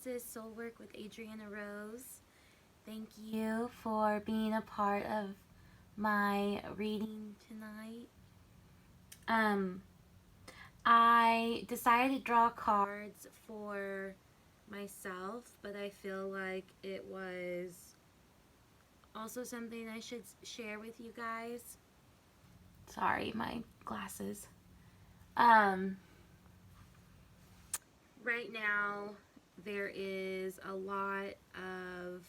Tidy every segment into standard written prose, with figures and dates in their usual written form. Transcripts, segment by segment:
this is Soul Work with Adrianna Rose. Thank you for being a part of my reading tonight. I decided to draw cards for myself, but I feel like it was also something I should share with you guys. Sorry, my glasses. Right now, there is a lot of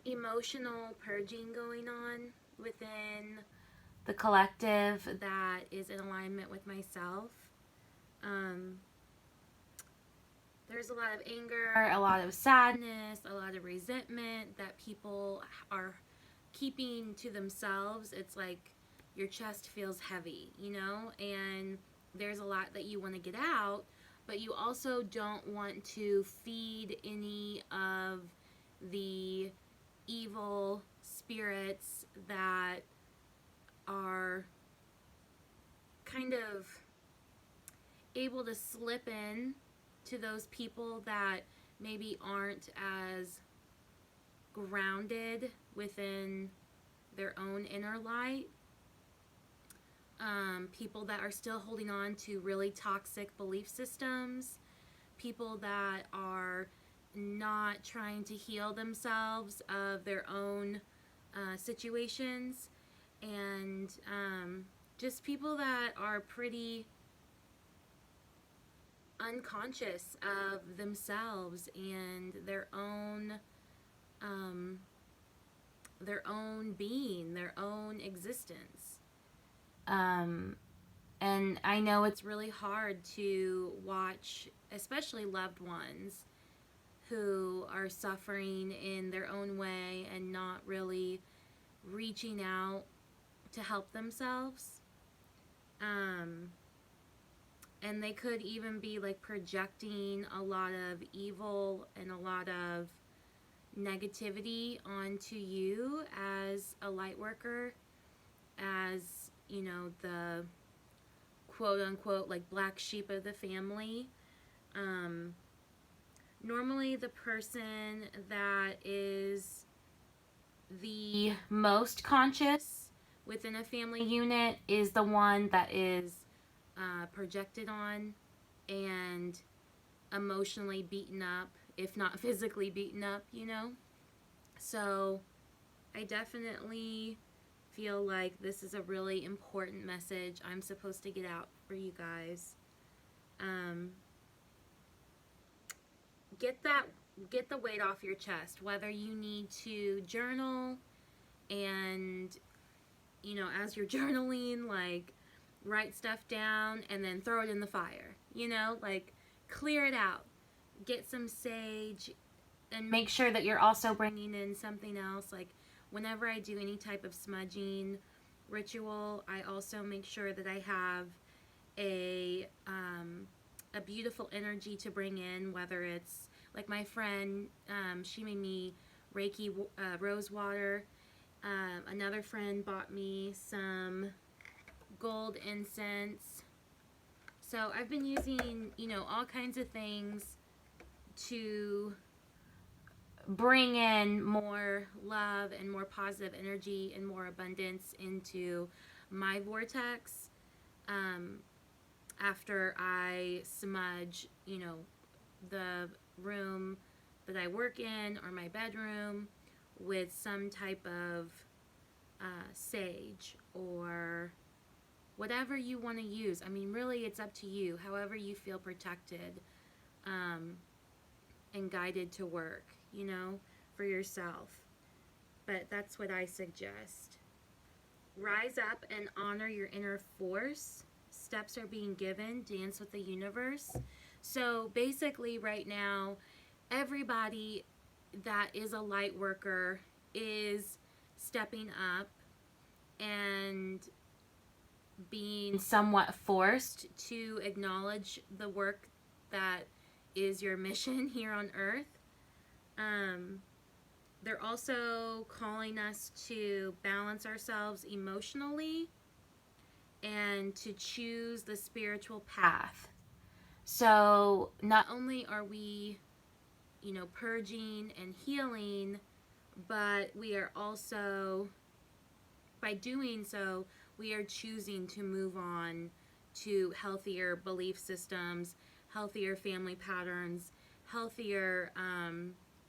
emotional purging going on within the collective that is in alignment with myself. There's a lot of anger, a lot of sadness, a lot of resentment that people are keeping to themselves. It's like your chest feels heavy, and there's a lot that you want to get out, but you also don't want to feed any of the evil spirits that are kind of able to slip in to those people that maybe aren't as grounded within their own inner light. People that are still holding on to really toxic belief systems, people that are not trying to heal themselves of their own situations, and just people that are pretty unconscious of themselves and their own being, their own existence. And I know it's really hard to watch, especially loved ones who are suffering in their own way and not really reaching out to help themselves. And they could even be like projecting a lot of evil and a lot of negativity onto you as a light worker, as the quote unquote like black sheep of the family. Normally the person that is the most conscious within a family unit is the one that is projected on and emotionally beaten up, if not physically beaten up, So I definitely feel like this is a really important message I'm supposed to get out for you guys. Get the weight off your chest, whether you need to journal and as you're journaling, like write stuff down and then throw it in the fire, like clear it out, get some sage, and make sure that you're also bringing in something else. Like whenever I do any type of smudging ritual, I also make sure that I have a beautiful energy to bring in, whether it's like my friend, she made me Reiki rose water. Another friend bought me some gold incense. So I've been using, all kinds of things to bring in more love and more positive energy and more abundance into my vortex. After I smudge, the room that I work in or my bedroom with some type of sage or whatever you want to use. I mean, really, it's up to you, however you feel protected and guided to work, for yourself. But that's what I suggest. Rise up and honor your inner force. Steps are being given. Dance with the universe. So basically right now, everybody that is a light worker is stepping up and being somewhat forced to acknowledge the work that is your mission here on earth. They're also calling us to balance ourselves emotionally and to choose the spiritual path. So not only are we, purging and healing, but we are also, by doing so, we are choosing to move on to healthier belief systems, healthier family patterns, healthier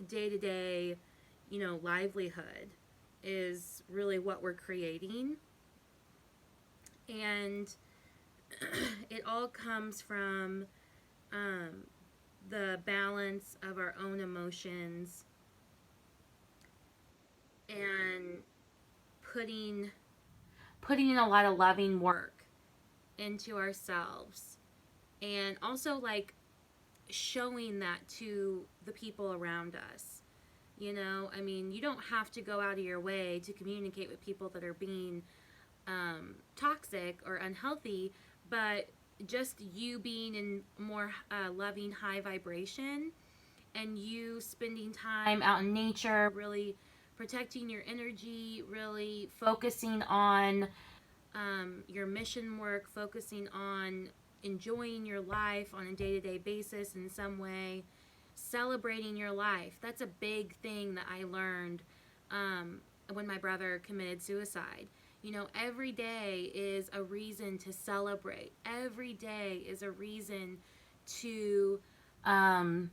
day to day, livelihood is really what we're creating. And it all comes from um, the balance of our own emotions and putting putting in a lot of loving work into ourselves, and also like showing that to the people around us. I mean, you don't have to go out of your way to communicate with people that are being toxic or unhealthy, but just you being in more loving, high vibration, and you spending time out in nature, really protecting your energy, really focusing on your mission work, focusing on enjoying your life on a day-to-day basis in some way, celebrating your life. That's a big thing that I learned when my brother committed suicide. Every day is a reason to celebrate. Every day is a reason to um,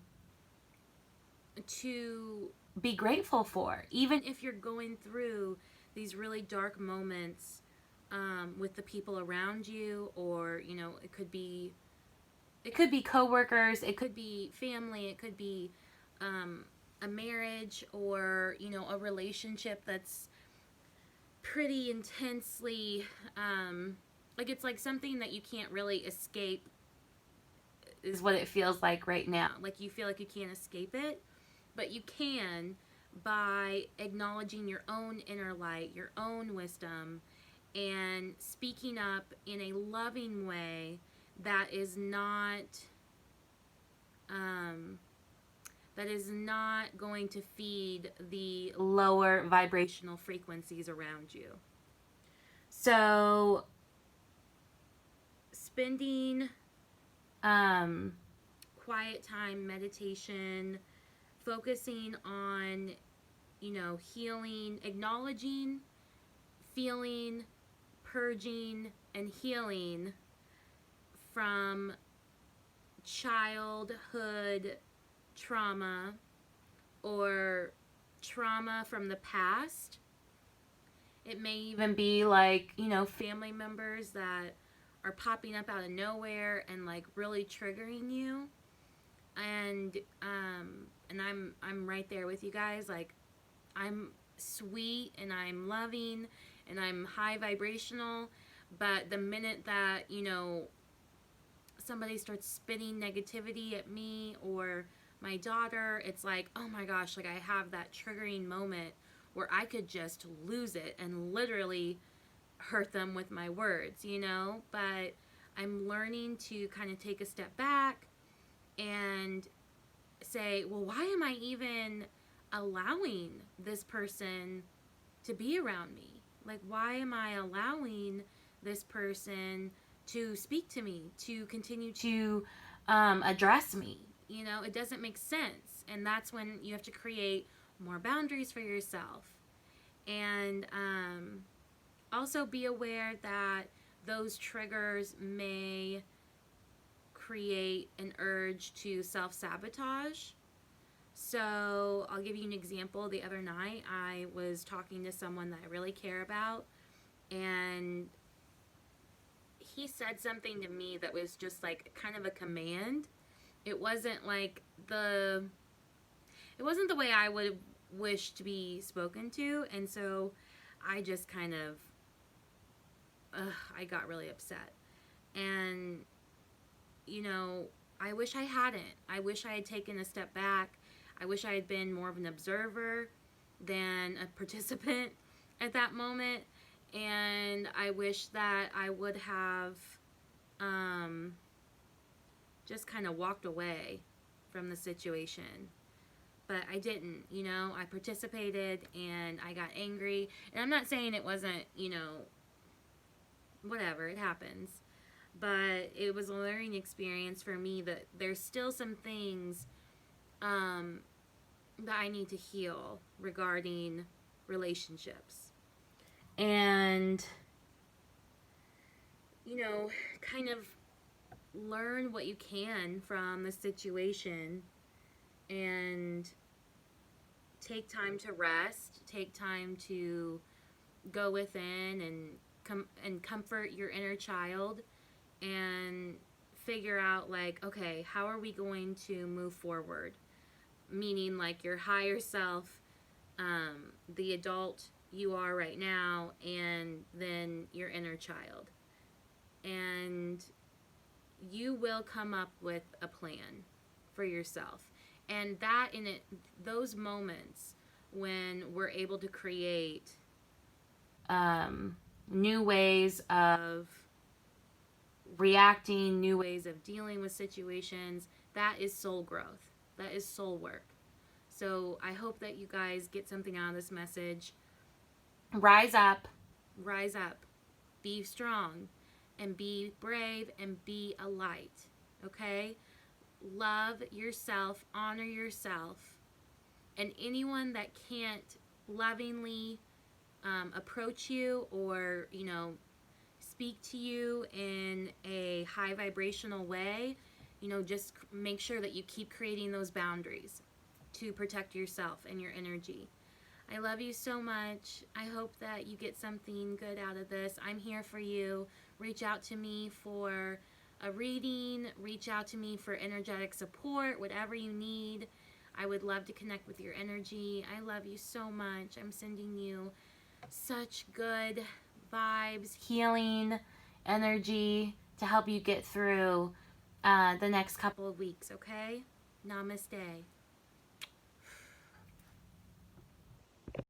to be grateful for, even if you're going through these really dark moments with the people around you, or it could be coworkers, it could be family, it could be a marriage, or a relationship that's pretty intensely like it's like something that you can't really escape, is what it feels like right now. Like you feel like you can't escape it, but you can, by acknowledging your own inner light, your own wisdom, and speaking up in a loving way that is not um, going to feed the lower vibrational frequencies around you. So spending quiet time, meditation, focusing on healing, acknowledging, feeling, purging, and healing from childhood trauma, or trauma from the past. It may even be like, family members that are popping up out of nowhere and like really triggering you. And I'm right there with you guys. Like, I'm sweet and I'm loving and I'm high vibrational, but the minute that somebody starts spitting negativity at me or my daughter, it's like, oh my gosh, like I have that triggering moment where I could just lose it and literally hurt them with my words, but I'm learning to kind of take a step back and say, well, why am I even allowing this person to be around me? Like, why am I allowing this person to speak to me, to continue to address me? It doesn't make sense. And that's when you have to create more boundaries for yourself. And also be aware that those triggers may create an urge to self-sabotage. So I'll give you an example. The other night I was talking to someone that I really care about, and he said something to me that was just like kind of a command. It wasn't the way I would wish to be spoken to, and so I just kind of I got really upset. And I wish I hadn't. I wish I had taken a step back. I wish I had been more of an observer than a participant at that moment. And I wish that I would have just kind of walked away from the situation. But I didn't, I participated and I got angry. And I'm not saying it wasn't, whatever, it happens. but it was a learning experience for me that there's still some things that I need to heal regarding relationships. And, you know, kind of learn what you can from the situation and take time to rest, take time to go within and comfort your inner child and figure out, like, okay, how are we going to move forward? Meaning, like, your higher self, the adult you are right now, and then your inner child. And you will come up with a plan for yourself. And that in it, those moments when we're able to create new ways of reacting, new ways of dealing with situations, that is soul growth. That is soul work. So I hope that you guys get something out of this message. Rise up, be strong, and be brave, and be a light, okay? Love yourself, honor yourself, and anyone that can't lovingly approach you or, you know, speak to you in a high vibrational way, you know, just make sure that you keep creating those boundaries to protect yourself and your energy. I love you so much. I hope that you get something good out of this. I'm here for you. Reach out to me for a reading. Reach out to me for energetic support, whatever you need. I would love to connect with your energy. I love you so much. I'm sending you such good vibes, healing energy to help you get through the next couple of weeks, okay? Namaste.